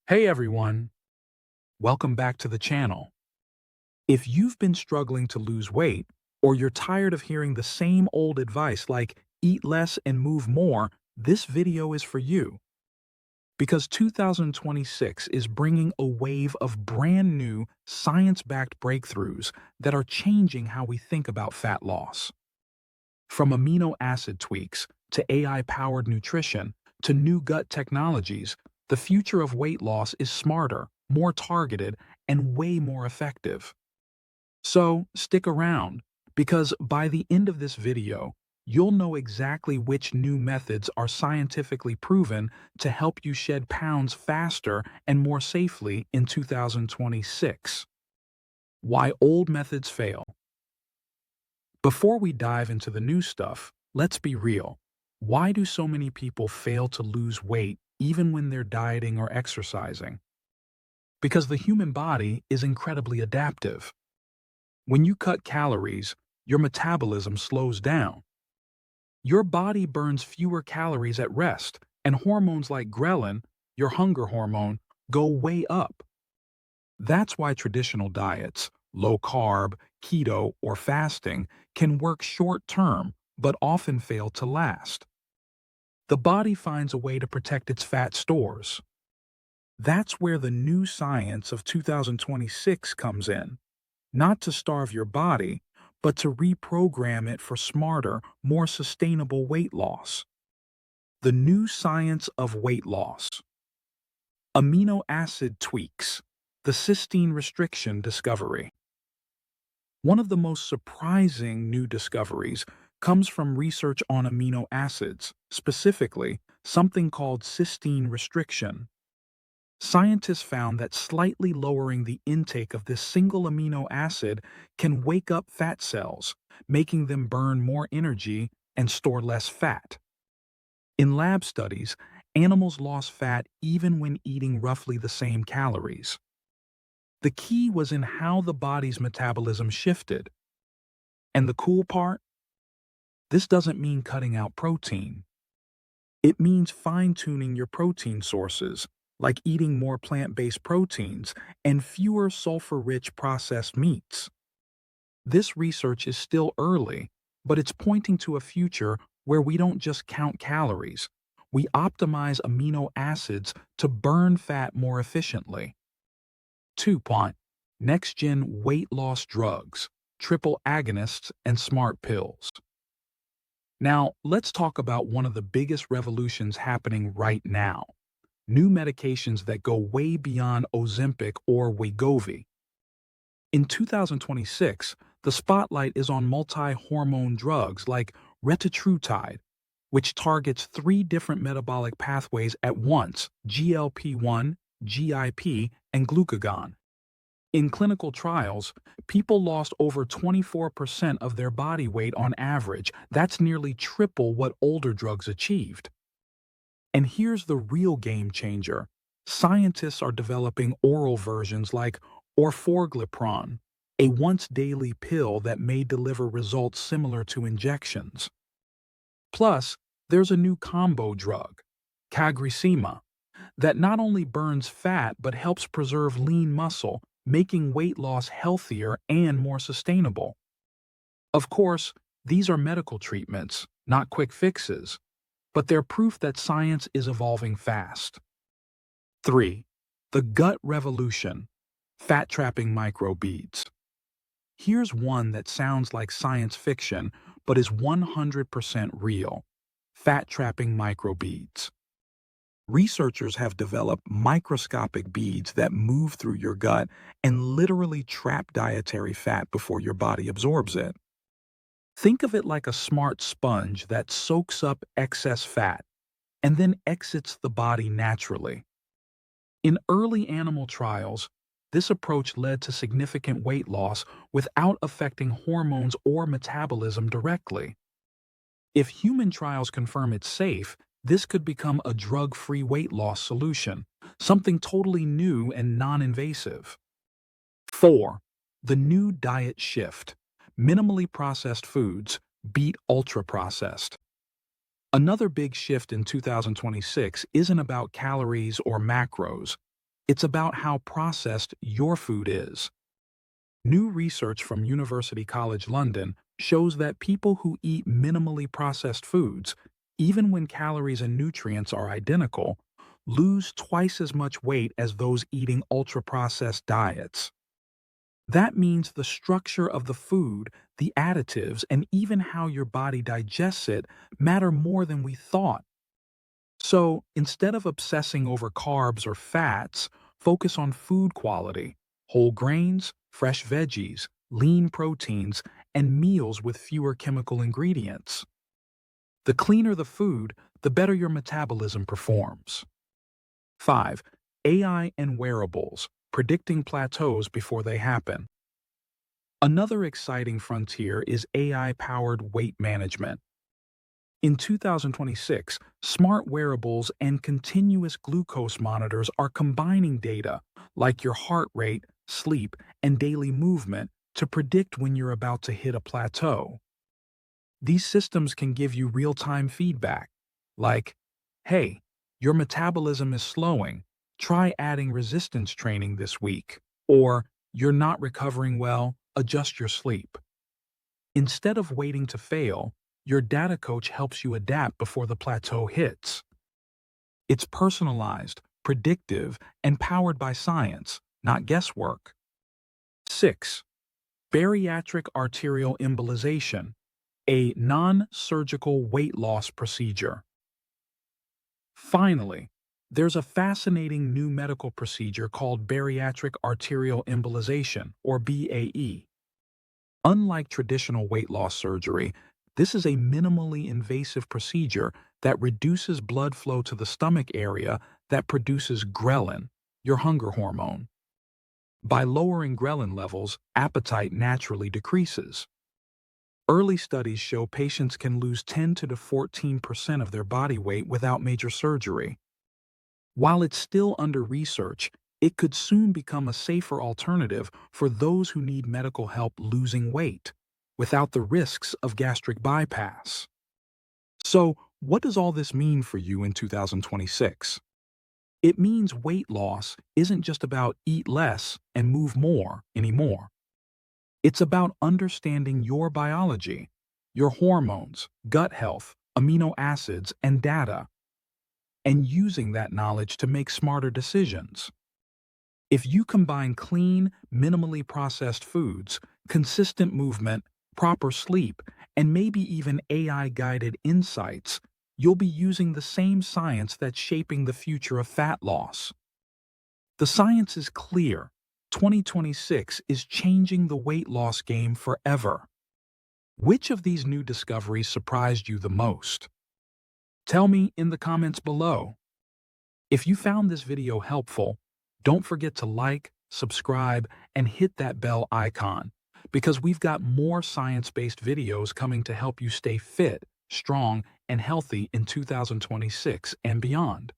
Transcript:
Hey everyone, welcome back to the channel. If you've been struggling to lose weight, or you're tired of hearing the same old advice like eat less and move more, this video is for you. Because 2026 is bringing a wave of brand new, science-backed breakthroughs that are changing how we think about fat loss. From amino acid tweaks to AI-powered nutrition to new gut technologies, the future of weight loss is smarter, more targeted, and way more effective. So stick around, because by the end of this video, you'll know exactly which new methods are scientifically proven to help you shed pounds faster and more safely in 2026. Why old methods fail. Before we dive into the new stuff, let's be real. Why do so many people fail to lose weight even when they're dieting or exercising? Because the human body is incredibly adaptive. When you cut calories, your metabolism slows down. Your body burns fewer calories at rest, and hormones like ghrelin, your hunger hormone, go way up. That's why traditional diets, low carb, keto, or fasting, can work short term but often fail to last. The body finds a way to protect its fat stores. That's where the new science of 2026 comes in. Not to starve your body, but to reprogram it for smarter, more sustainable weight loss. The new science of weight loss. Amino acid tweaks. The cysteine restriction discovery. One of the most surprising new discoveries comes from research on amino acids, specifically something called cysteine restriction. Scientists found that slightly lowering the intake of this single amino acid can wake up fat cells, making them burn more energy and store less fat. In lab studies, animals lost fat even when eating roughly the same calories. The key was in how the body's metabolism shifted. And the cool part? This doesn't mean cutting out protein. It means fine-tuning your protein sources, like eating more plant-based proteins and fewer sulfur-rich processed meats. This research is still early, but it's pointing to a future where we don't just count calories. We optimize amino acids to burn fat more efficiently. 2. Next-gen weight loss drugs, triple agonists, and smart pills. Now, let's talk about one of the biggest revolutions happening right now. New medications that go way beyond Ozempic or Wegovy. In 2026, the spotlight is on multi-hormone drugs like retatrutide, which targets 3 different metabolic pathways at once: GLP-1, GIP, and glucagon. In clinical trials, people lost over 24% of their body weight on average. That's nearly triple what older drugs achieved. And here's the real game changer. Scientists are developing oral versions like orforglipron, a once-daily pill that may deliver results similar to injections. Plus, there's a new combo drug, cagrisema, that not only burns fat but helps preserve lean muscle, making weight loss healthier and more sustainable. Of course, these are medical treatments, not quick fixes, but they're proof that science is evolving fast. 3. The gut revolution, fat-trapping microbeads. Here's one that sounds like science fiction, but is 100% real. Fat-trapping microbeads. Researchers have developed microscopic beads that move through your gut and literally trap dietary fat before your body absorbs it. Think of it like a smart sponge that soaks up excess fat and then exits the body naturally. In early animal trials, this approach led to significant weight loss without affecting hormones or metabolism directly. If human trials confirm it's safe, this could become a drug-free weight loss solution, something totally new and non-invasive. 4. The new diet shift. Minimally processed foods beat ultra-processed. Another big shift in 2026 isn't about calories or macros. It's about how processed your food is. New research from University College London shows that people who eat minimally processed foods, even when calories and nutrients are identical, lose twice as much weight as those eating ultra-processed diets. That means the structure of the food, the additives, and even how your body digests it matter more than we thought. So instead of obsessing over carbs or fats, focus on food quality, whole grains, fresh veggies, lean proteins, and meals with fewer chemical ingredients. The cleaner the food, the better your metabolism performs. 5. AI and wearables, predicting plateaus before they happen. Another exciting frontier is AI-powered weight management. In 2026, smart wearables and continuous glucose monitors are combining data, like your heart rate, sleep, and daily movement, to predict when you're about to hit a plateau. These systems can give you real-time feedback, like, hey, your metabolism is slowing, try adding resistance training this week, or you're not recovering well, adjust your sleep. Instead of waiting to fail, your data coach helps you adapt before the plateau hits. It's personalized, predictive, and powered by science, not guesswork. 6. Bariatric arterial embolization, a non-surgical weight loss procedure. Finally, there's a fascinating new medical procedure called bariatric arterial embolization, or BAE. Unlike traditional weight loss surgery, this is a minimally invasive procedure that reduces blood flow to the stomach area that produces ghrelin, your hunger hormone. By lowering ghrelin levels, appetite naturally decreases. Early studies show patients can lose 10 to 14% of their body weight without major surgery. While it's still under research, it could soon become a safer alternative for those who need medical help losing weight, without the risks of gastric bypass. So, what does all this mean for you in 2026? It means weight loss isn't just about eat less and move more anymore. It's about understanding your biology, your hormones, gut health, amino acids, and data, and using that knowledge to make smarter decisions. If you combine clean, minimally processed foods, consistent movement, proper sleep, and maybe even AI-guided insights, you'll be using the same science that's shaping the future of fat loss. The science is clear. 2026 is changing the weight loss game forever. Which of these new discoveries surprised you the most? Tell me in the comments below. If you found this video helpful, don't forget to like, subscribe, and hit that bell icon, because we've got more science-based videos coming to help you stay fit, strong, and healthy in 2026 and beyond.